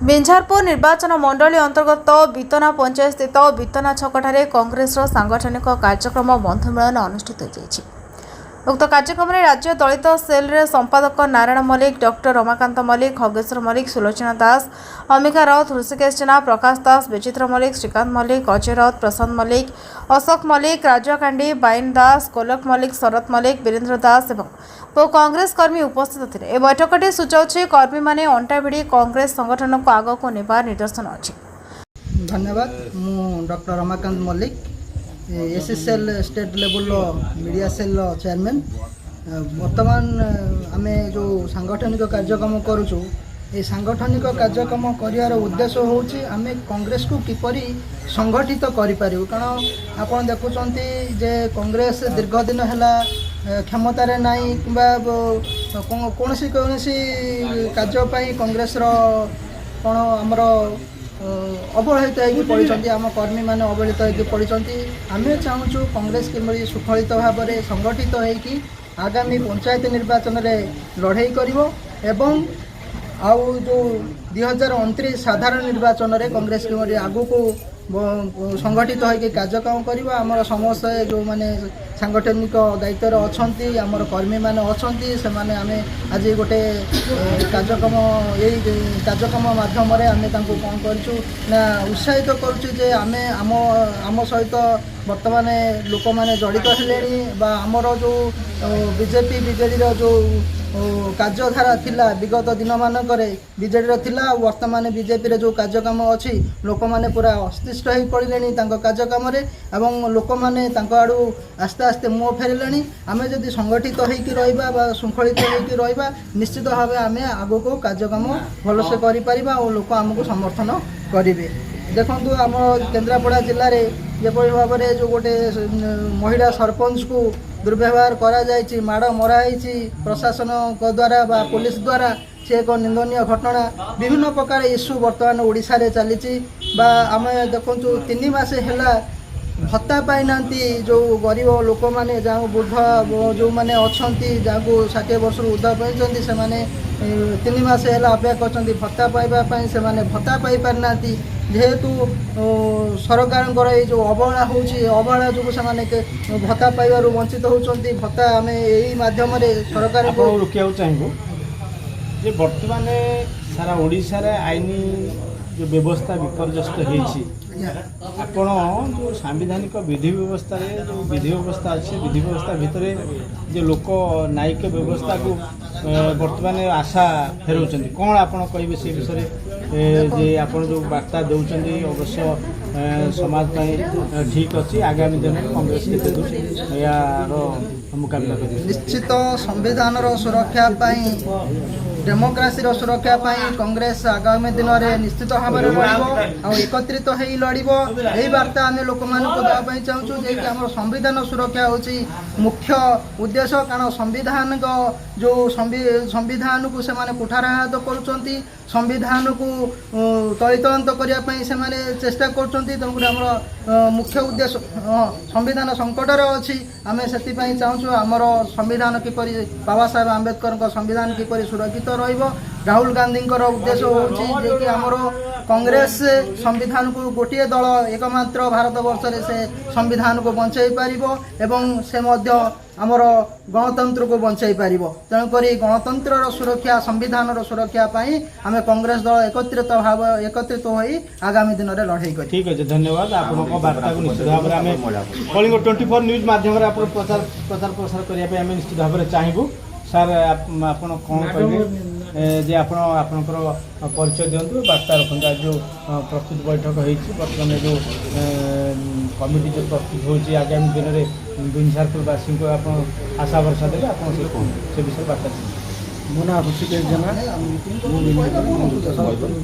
ବିଞ୍ଝାରପୁର ନିର୍ବାଚନ ମଣ୍ଡଳୀ ଅନ୍ତର୍ଗତ ବିତନା ପଞ୍ଚାୟତ ସ୍ଥିତ ବିତନା ଛକଠାରେ କଂଗ୍ରେସର ସାଂଗଠନିକ କାର୍ଯ୍ୟକ୍ରମ ବନ୍ଧୁମିଳନ ଅନୁଷ୍ଠିତ ହୋଇଯାଇଛି। ଉକ୍ତ କାର୍ଯ୍ୟକ୍ରମରେ ରାଜ୍ୟ ଦଳିତ ସେଲ୍ର ସମ୍ପାଦକ ନାରାୟଣ ମଲ୍ଲିକ, ଡକ୍ଟର ରମାକାନ୍ତ ମଲ୍ଲିକ, ଖଗେଶ୍ୱର ମଲ୍ଲିକ, ସୁଲୋଚନା ଦାସ, ଅମିକା ରାଉତ, ହୃଷିକେଶ ଜେନା, ପ୍ରକାଶ ଦାସ, ବିଚିତ୍ର ମଲ୍ଲିକ, ଶ୍ରୀକାନ୍ତ ମଲ୍ଲିକ, ଅଜୟ ରାଉତ, ପ୍ରଶାନ୍ତ ମଲ୍ଲିକ, ଅଶୋକ ମଲ୍ଲିକ, ରାଜା କାଣ୍ଡି, ବାଇନ ଦାସ, କୋଲକ ମଲ୍ଲିକ, ଶରତ ମଲ୍ଲିକ, ବୀରେନ୍ଦ୍ର ଦାସ ଏବଂ ବହୁ କଂଗ୍ରେସ କର୍ମୀ ଉପସ୍ଥିତ ଥିଲେ। ଏହି ବୈଠକଟି ସୂଚାଉଛି କର୍ମୀମାନେ ଅଣ୍ଟା ଭିଡ଼ି କଂଗ୍ରେସ ସଂଗଠନକୁ ଆଗକୁ ନେବାର ନିର୍ଦ୍ଦେଶନା ଅଛି। धन्यवाद। मु doctor Ramakant Mallick SSL state level media cell chairman. वर्तमान आम जो सांगठनिक कार्यक्रम करुचु ये सांगठनिक कार्यक्रम कर उद्देश्य हूँ आम कांग्रेस को किपरि संगठित करें, कारण आप देखुं जे कांग्रेस दीर्घ दिन है क्षमतार ना कौन कार्यपाई कांग्रेस कौन आमर अवहेलित हो पड़ी आम कर्मी मैंने अवहेलित हो पड़ी। आम चाहूँ कांग्रेस किभली सुफलित भाव में संगठित होगी आगामी पंचायत निर्वाचन में लड़ाई कर आउ जो 2029 साधारण निर्वाचन में कांग्रेस किभली आगु को संगठित होकर कार्यक्रम करवा। आमर समस्त जो मैंने सांगठनिक दायित्व अच्छा आमर कर्मी मैंने अच्छा से आम आज गोटे कार्यक्रम यही कार्यक्रम माध्यम आम कौन करूँ उत्साहित करुचे आम आम आम सहित वर्तमान लोक मैंने जड़ित हेले आमर जो बीजेपी बीजेडी जो कार्यधारा थिला विगत दिन मानक बीजेडी थिला वर्तमान बीजेपी जो कार्यक्रम अच्छी लोक मैंने पूरा अस्तिष्ट हो पड़े कार्यक्रम एवं लोक मैंने आड़ू आस्ते आस्ते मुँह फेरले। आम जदि संगठित होकर रहा श्रृंखलित होकर रहा निश्चित भाव आम आग को कार्यक्रम भलसे कर लोक आमको समर्थन करेंगे। देखु आम केन्द्रापड़ा जिले में जेपरी भाव में जो गोटे महिला सरपंच को दुर्व्यवहार करा जायछि, माड़ मराई प्रशासन द्वारा बा पुलिस द्वारा से एक निंदनीय घटना विभिन्न प्रकार इश्यू बर्तमान ओडिशा रे चली आम देखु 3 मास है भत्ता पाई ना जो गरीब लोक मैंने जहाँ वृद्ध जो मैंने अच्छा जहाँ 60 वर्ष ऊर्ध्व पाई से 3 मास है अपेक्षा कर भत्ता पाइबापी से भत्ता पाई पारिना जेहेतु सरकार ये जो अवहेला होवहेला जो से भत्ता पाइबार वंचित होती भत्ता आम यही मध्यम सरकार को रोकवा चाहबू जे वर्तमान सारा ओडिशा रे आईनी जो व्यवस्था विपर्यस्त होती आपण जो सांविधानिक विधि व्यवस्था जो विधि व्यवस्था अच्छे विधि व्यवस्था भितर जो लोक न्यायिक व्यवस्था को वर्तमान आशा फेराउछन कौन आपड़ कहे से विषय जे आप जो वार्ता दौरान अवश्य समाज ठीक अच्छी आगामी दिन में कांग्रेस यार मुकाबला कर निश्चित संविधान सुरक्षा डेमोक्रेसी सुरक्षा कांग्रेस आगामी दिन में निश्चित भाव में लड़ एकत्रित हो लड़ यही वार्ता आम लोक देवाई चाहूँ जे कि आम संविधान सुरक्षा हूँ मुख्य उद्देश्य, कारण संविधान जो संविधान को से कुठाराघात कर संविधान को तलितलांत करने से चेष्टा कर मुख्य उद्देश्य संविधान संकटर अच्छी आम से चाहूँ आमर संविधान किपरि बाबा साहेब आंबेडकर संविधान किपरि सुरक्षित राहुल गांधी उद्देश्य हूँ कि आमर कांग्रेस संविधान को गोटे दल एकमात्र भारत वर्ष से संविधान को बचाई पार एवं से आमर गणतंत्र को बचाई पार। तेणुक गणतंत्र सुरक्षा संविधान सुरक्षा आम कांग्रेस दल एकत्रित हो आगामी दिन में लड़ाई कर। ठीक है, धन्यवाद। आपको वार्ता को निश्चित भाव में आम कलिंग 24 न्यूज माध्यम प्रचार प्रसार करने निश्चित भाव में चाहबू। सर आप कौन कहे जे आपणकर परिचय दिंतु वार्ता रखु। आज जो प्रस्तुत बैठक होती बर्तमान जो कमिटी जो प्रस्तुत होगी आगामी दिन में बिंझारपुरवासी को आप आशा भरसा देते आप से विषय बार्ता मो ना हृषिकेश जेना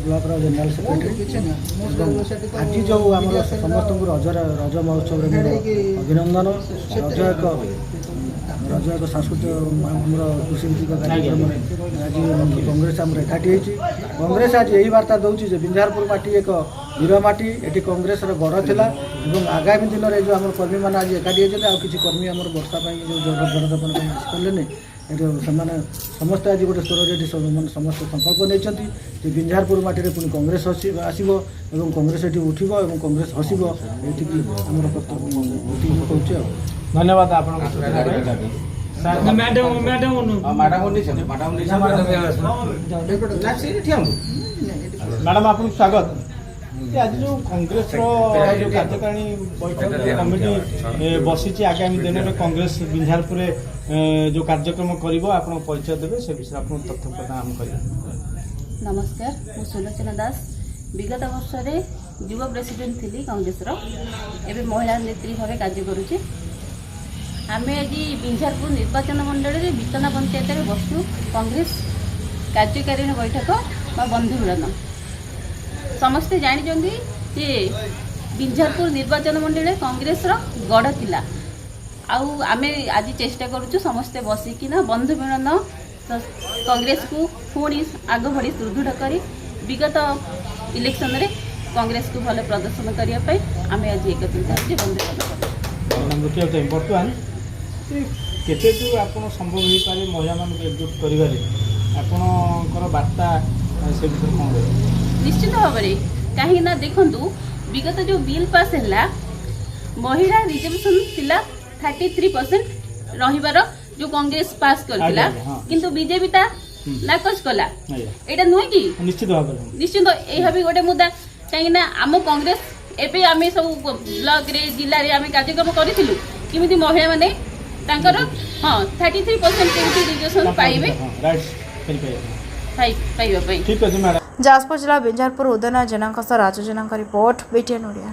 ब्लॉक जनरल सेक्रेटरी। आज जो आम समस्त रज महोत्सव अभिनंदन। रज एक सांस्कृतिक कृषि भित्तिक कार्यक्रम आज कांग्रेस आम एकाठी होती। कांग्रेस आज यही वार्ता दूसरी बिंझारपुर माटी एक वीर माटी ये कांग्रेस गढ़ थिला एवं आगामी दिन में जो आम कर्मी मैंने आज एकाठी होती आ किसी कर्मी आम वर्षा जो जनतापन आसिपारे ଏଠି ସେମାନେ ସମସ୍ତେ ଆଜି ଗୋଟେ ସ୍ତରରେ ଏଠି ମାନେ ସମସ୍ତେ ସଂକଳ୍ପ ନେଇଛନ୍ତି ଯେ ବିଞ୍ଝାରପୁର ମାଟିରେ ପୁଣି କଂଗ୍ରେସ ଆସିବ ଏବଂ କଂଗ୍ରେସ ଏଠି ଉଠିବ ଏବଂ କଂଗ୍ରେସ ହସିବ ଏଠିକି ଆମର ଏଠିକି ମୁଁ କହୁଛି ଆଉ ଧନ୍ୟବାଦ ଆପଣଙ୍କ ମ୍ୟାଡ଼ାମ ଆପଣଙ୍କୁ ସ୍ୱାଗତ ଆଜି ଯେଉଁ କଂଗ୍ରେସର ଯେଉଁ କାର୍ଯ୍ୟକାରିଣୀ ବୈଠକ କମିଟି ବସିଛି ଆଗାମୀ ଦିନରେ କଂଗ୍ରେସ ବିଞ୍ଝାରପୁରରେ ଯେଉଁ କାର୍ଯ୍ୟକ୍ରମ କରିବ ଆପଣ ପରିଚୟ ଦେବେ ସେ ବିଷୟରେ ଆପଣଙ୍କୁ ତଥ୍ୟ ପ୍ରଦାନ କରିବେ। नमस्कार मु सुलोचना दास विगत वर्ष में युवा प्रेसिडेंट थी कांग्रेसर एवं महिला नेत्री भाव कार्य करुचे आम आज बिंझारपुर निर्वाचन मंडल में बितना पंचायत में बसु कांग्रेस कार्यकारिणी बैठक बंधु मिलन समस्ते जानी जे बिंझारपुर निर्वाचन मंडल कांग्रेस गढ़ थिला आम आज चेष्टा करुचु समस्ते बसिकिना बंधु मिलन कांग्रेस को पुणी आग भरी सुदृढ़ कर विगत इलेक्शन रे कांग्रेस को भल प्रदर्शन करने आम आज एकत्रित बर्तमान केते आपन संभव हो पारे महिला मान एकजुट करिवारे आपनकर वार्ता से विषय कौन निश्चित भाव में कहीं ना देखंतु विगत जो बिल पास है महिला रिजर्वेशन थिला 33% रहिबार जो कांग्रेस पास करथिला किंतु बीजेपी ता नाकच कला एटा नुहे कि निश्चित भाव निश्चित यह भी गोटे मुद्दा कहीं ना आम कांग्रेस एबे आमे सब ब्लॉक रे जिला रे आमे कार्यक्रम करिथिलु किमिति महिला माने तांकर हां 33% केमिति रिजर्वेशन पाइबे राइट्स पाइबा ठीक अछि मैडम। जाजपुर जिला बिंझारपुर उदयन जेना राजू जेना रिपोर्ट बीटीएन ओडिया।